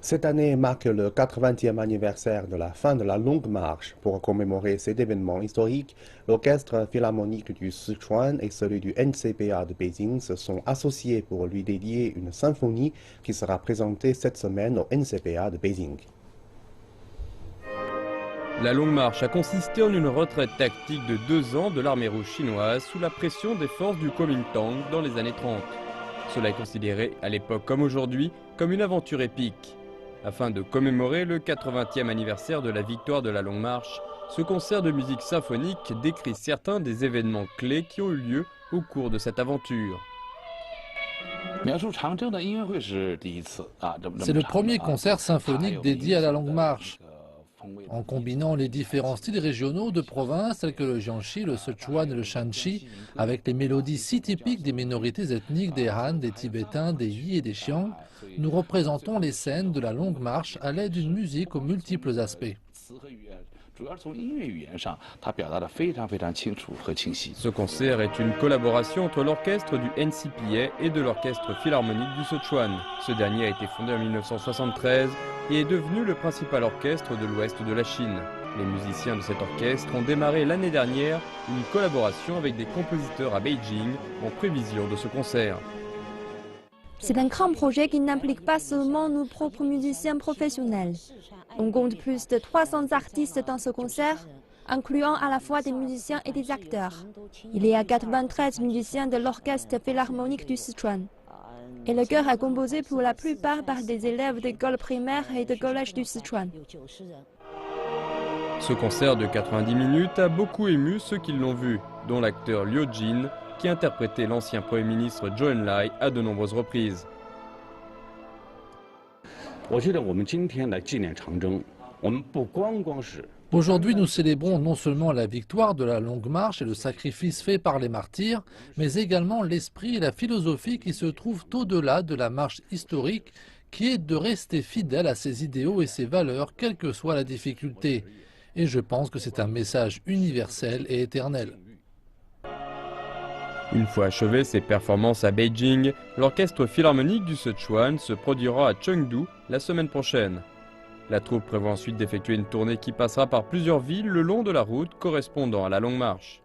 Cette année marque le 80e anniversaire de la fin de la Longue Marche. Pour commémorer cet événement historique, l'Orchestre philharmonique du Sichuan et celui du NCPA de Beijing se sont associés pour lui dédier une symphonie qui sera présentée cette semaine au NCPA de Beijing. La Longue Marche a consisté en une retraite tactique de 2 ans de l'armée rouge chinoise sous la pression des forces du Kuomintang dans les années 30. Cela est considéré, à l'époque comme aujourd'hui, comme une aventure épique. Afin de commémorer le 80e anniversaire de la victoire de la Longue Marche, ce concert de musique symphonique décrit certains des événements clés qui ont eu lieu au cours de cette aventure. C'est le premier concert symphonique dédié à la Longue Marche. En combinant les différents styles régionaux de province tels que le Jiangxi, le Sichuan et le Shanxi, avec les mélodies si typiques des minorités ethniques des Han, des Tibétains, des Yi et des Xiang, nous représentons les scènes de la Longue Marche à l'aide d'une musique aux multiples aspects. Ce concert est une collaboration entre l'orchestre du NCPA et de l'orchestre philharmonique du Sichuan. Ce dernier a été fondé en 1973 et est devenu le principal orchestre de l'ouest de la Chine. Les musiciens de cet orchestre ont démarré l'année dernière une collaboration avec des compositeurs à Beijing en prévision de ce concert. C'est un grand projet qui n'implique pas seulement nos propres musiciens professionnels. On compte plus de 300 artistes dans ce concert, incluant à la fois des musiciens et des acteurs. Il y a 93 musiciens de l'orchestre philharmonique du Sichuan. Et le chœur est composé pour la plupart par des élèves d'école primaire et de collège du Sichuan. Ce concert de 90 minutes a beaucoup ému ceux qui l'ont vu, dont l'acteur Liu Jin, qui interprétait l'ancien Premier ministre Zhou Enlai à de nombreuses reprises. Aujourd'hui, nous célébrons non seulement la victoire de la Longue Marche et le sacrifice fait par les martyrs, mais également l'esprit et la philosophie qui se trouvent au-delà de la marche historique, qui est de rester fidèle à ses idéaux et ses valeurs, quelle que soit la difficulté. Et je pense que c'est un message universel et éternel. Une fois achevées ses performances à Beijing, l'orchestre philharmonique du Sichuan se produira à Chengdu la semaine prochaine. La troupe prévoit ensuite d'effectuer une tournée qui passera par plusieurs villes le long de la route correspondant à la Longue Marche.